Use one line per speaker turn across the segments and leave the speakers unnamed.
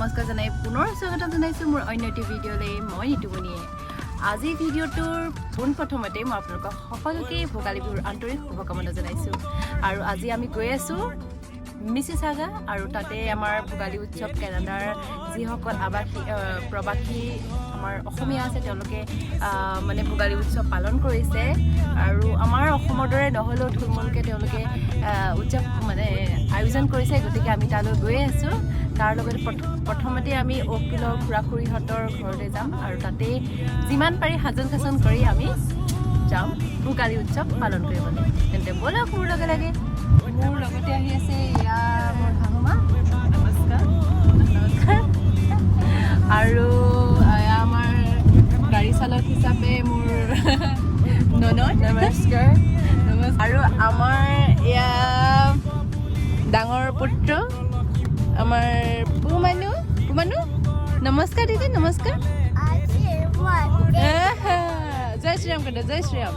নমস্কাৰ জনাই পুনৰ স্বাগতম জনাইছো মোৰ অন্য এটি ভিডিঅ'লৈ মই নিতুমণিয়ে আজি ভিডিঅ'টোৰ পোনপ্ৰথমতে মই আপোনালোকক সকলোকে ভোগালী বিহুৰ আন্তৰিক শুভকামনা জনাইছো আৰু আজি আমি গৈ আছো মিছিছাগা আৰু তাতে আমাৰ ভোগালী উৎসৱ কেনাডাৰ যিসকল প্ৰবাসী আমাৰ অসমীয়া আছে তেওঁলোকে মানে ভোগালী উৎসৱ পালন কৰিছে আৰু আমাৰ অসমৰ দৰে নহলেও থুলমূলকৈ তেওঁলোকে উৎসৱ মানে আয়োজন কৰিছে গতিকে আমি তালৈ গৈ আছো তাৰ লগতে প্ৰথমতে আমি অকিলৰ খুৰা-খুৰীহঁতৰ ঘৰলৈ যাম আৰু তাতে যিমান পাৰি সাজন কাচন কৰি আমি যাম ভোগালী উৎসৱ পালন কৰিবলৈ তেন্তে ব'লক মোৰ লগে লগে মোৰ লগতে আহি আছে ইয়া মোৰ শাহুমা নমস্কাৰ আৰু আমাৰ গাড়ী চালক হিচাপে মোৰ ননদ নমস্কাৰ আৰু আমাৰ ইয়া ডাঙৰ পুত্ৰ আমাৰ পুমানু নমস্কাৰ দিদি নমস্কাৰ জয় শ্ৰীৰাম কণ্ড জয় শ্ৰীৰাম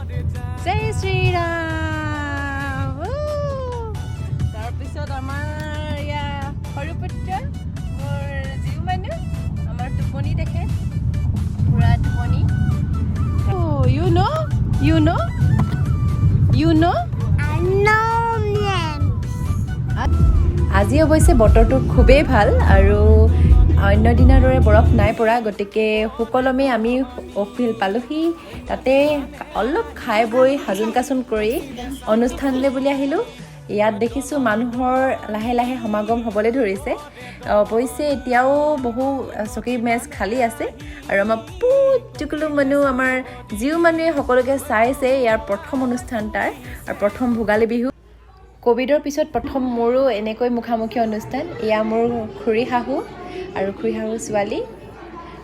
তাৰপিছত আমাৰ ইয়া সৰু পুত্ৰ মোৰ জীৱ মানুহ আমাৰ টোপনি দেখে পুৰা টোপনি আজি অৱশ্যে বতৰটো খুবেই ভাল আৰু অন্য দিনৰ দৰে বৰফ নাই পৰা গতিকে সুকলমে আমি অফিল পালোহি তাতে অলপ খাই বৈ সাজোন কাচোন কৰি অনুষ্ঠানলৈ বুলি আহিলোঁ ইয়াত দেখিছোঁ মানুহৰ লাহে লাহে সমাগম হ'বলৈ ধৰিছে অৱশ্যে এতিয়াও বহু চকী মেজ খালী আছে আৰু আমাৰ পুতুকলো মানুহ আমাৰ যিও মানুহে সকলোকে চাইছে ইয়াৰ প্ৰথম অনুষ্ঠান তাৰ আৰু প্ৰথম ভোগালী বিহু কোভিডৰ পিছত প্ৰথম মোৰো এনেকৈ মুখামুখি অনুষ্ঠান এয়া মোৰ খুৰী শাহু আৰু খুৰী শাহুৰ ছোৱালী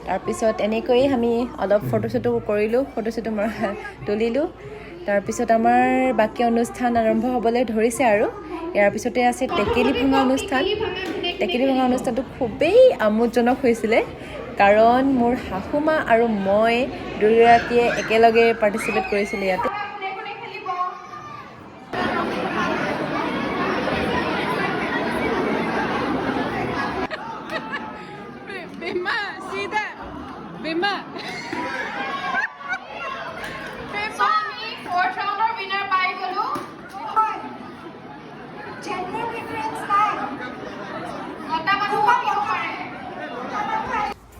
তাৰপিছত এনেকৈয়ে আমি অলপ ফটোশ্বুটো কৰিলোঁ ফটোশ্বুটো মই তুলিলোঁ তাৰপিছত আমাৰ বাকী অনুষ্ঠান আৰম্ভ হ'বলৈ ধৰিছে আৰু ইয়াৰ পিছতে আছে টেকেলি ভঙা অনুষ্ঠান টেকেলি ভঙা অনুষ্ঠানটো খুবেই আমোদজনক হৈছিলে কাৰণ মোৰ শাহুমা আৰু মই দুয়োগৰাকীয়ে একেলগে পাৰ্টিচিপেট কৰিছিলোঁ ইয়াতে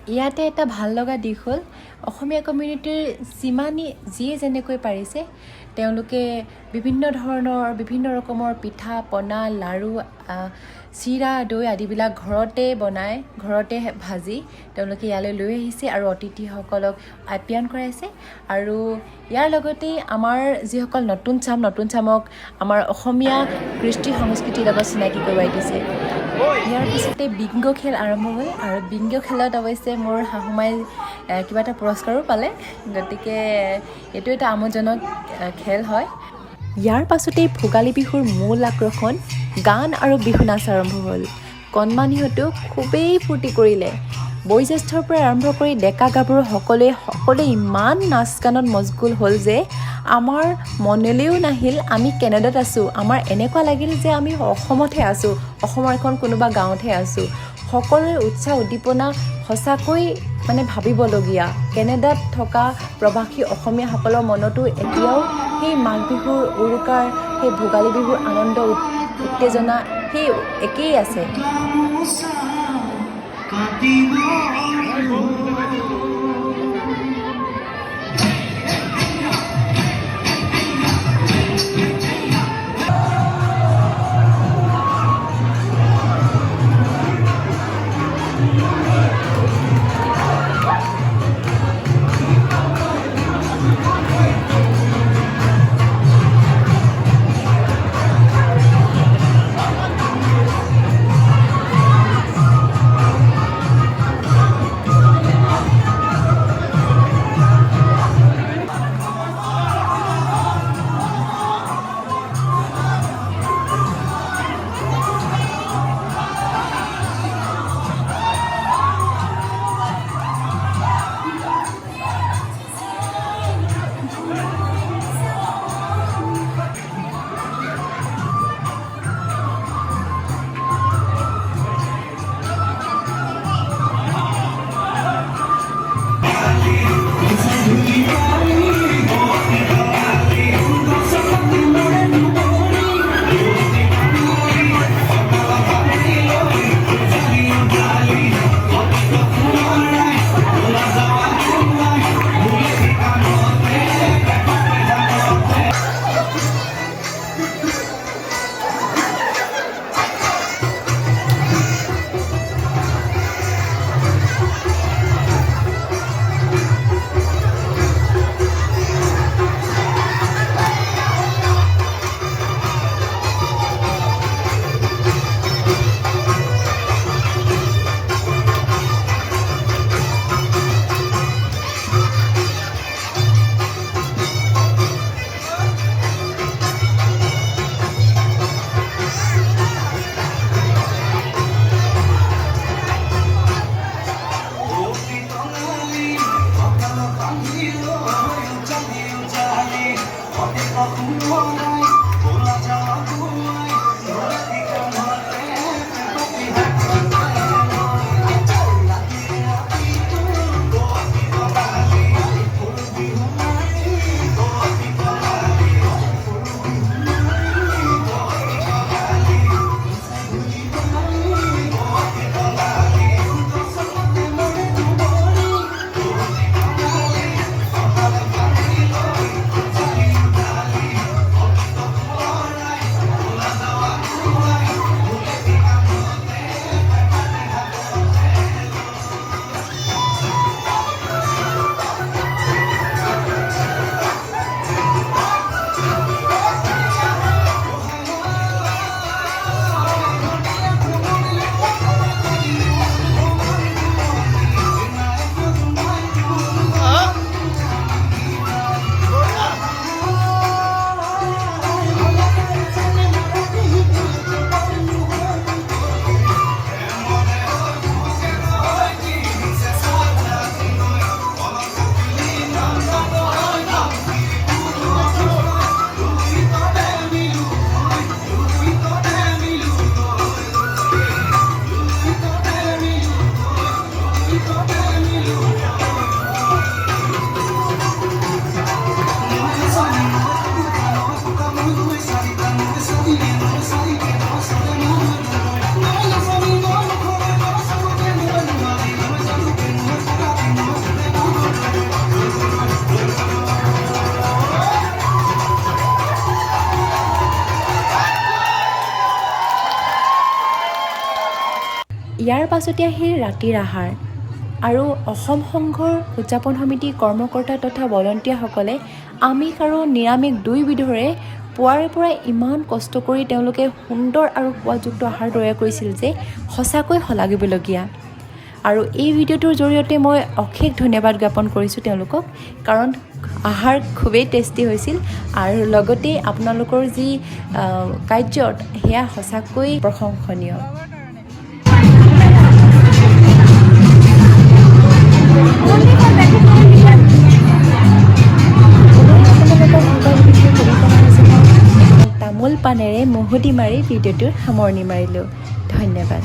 ইয়াতে এটা ভাল লগা দিশ হ'ল অসমীয়া কমিউনিটিৰ যিয়ে যেনেকৈ পাৰিছে তেওঁলোকে বিভিন্ন ৰকমৰ পিঠা পনা লাড়ু চিৰা দৈ আদিবিলাক ঘৰতে বনাই ঘৰতে ভাজি তেওঁলোকে ইয়ালৈ লৈ আহিছে আৰু অতিথিসকলক আপ্যায়ন কৰাইছে আৰু ইয়াৰ লগতে আমাৰ যিসকল নতুন চামক আমাৰ অসমীয়া কৃষ্টি সংস্কৃতিৰ লগত চিনাকি কৰোৱাই দিছে ইয়াৰ পিছতে বিংগ খেল আৰম্ভ হ'ল আৰু বিংগ খেলত অৱশ্যে মোৰ শাহুমাই কিবা এটা পুৰস্কাৰো পালে গতিকে এইটো এটা আমোদজনক খেল হয় ইয়াৰ পাছতেই ভোগালী বিহুৰ মূল আকৰ্ষণ গান আৰু বিহু নাচ আৰম্ভ হ'ল কণমানিহঁতেও খুবেই ফূৰ্তি কৰিলে বয়োজ্যেষ্ঠৰ পৰা আৰম্ভ কৰি ডেকা গাভৰু সকলোৱে ইমান নাচ গানত মচগুল হ'ল যে আমাৰ মনলৈও নাহিল আমি কেনেডাত আছোঁ আমাৰ এনেকুৱা লাগিল যে আমি অসমতহে আছোঁ অসমৰ এখন কোনোবা গাঁৱতহে আছোঁ সকলোৰে উৎসাহ উদ্দীপনা সঁচাকৈ মানে ভাবিবলগীয়া কেনেডাত থকা প্ৰবাসী অসমীয়াসকলৰ মনতো এতিয়াও সেই মাঘ বিহুৰ উৰুকাৰ সেই ভোগালী বিহুৰ আনন্দ উত্তেজনা সেই একেই আছে ইয়াৰ পাছতে আহিল ৰাতিৰ আহাৰ আৰু অসম সংঘৰ উদযাপন সমিতিৰ কৰ্মকৰ্তা তথা ভলণ্টিয়াৰসকলে আমিষ আৰু নিৰামিষ দুয়োবিধৰে পুৱাৰে পৰা ইমান কষ্ট কৰি তেওঁলোকে সুন্দৰ আৰু সোৱাদযুক্ত আহাৰ তৈয়াৰ কৰিছিল যে সঁচাকৈ শলাগিবলগীয়া। আৰু এই ভিডিঅ'টোৰ জৰিয়তে মই অশেষ ধন্যবাদ জ্ঞাপন কৰিছোঁ তেওঁলোকক, কাৰণ আহাৰ খুবেই টেষ্টি হৈছিল আৰু লগতে আপোনালোকৰ যি কাৰ্যত সেয়া সঁচাকৈ প্ৰশংসনীয়। তামোল পানেৰে মুহুদি মাৰি ভিডিঅ'টোৰ সামৰণি মাৰিলোঁ। ধন্যবাদ।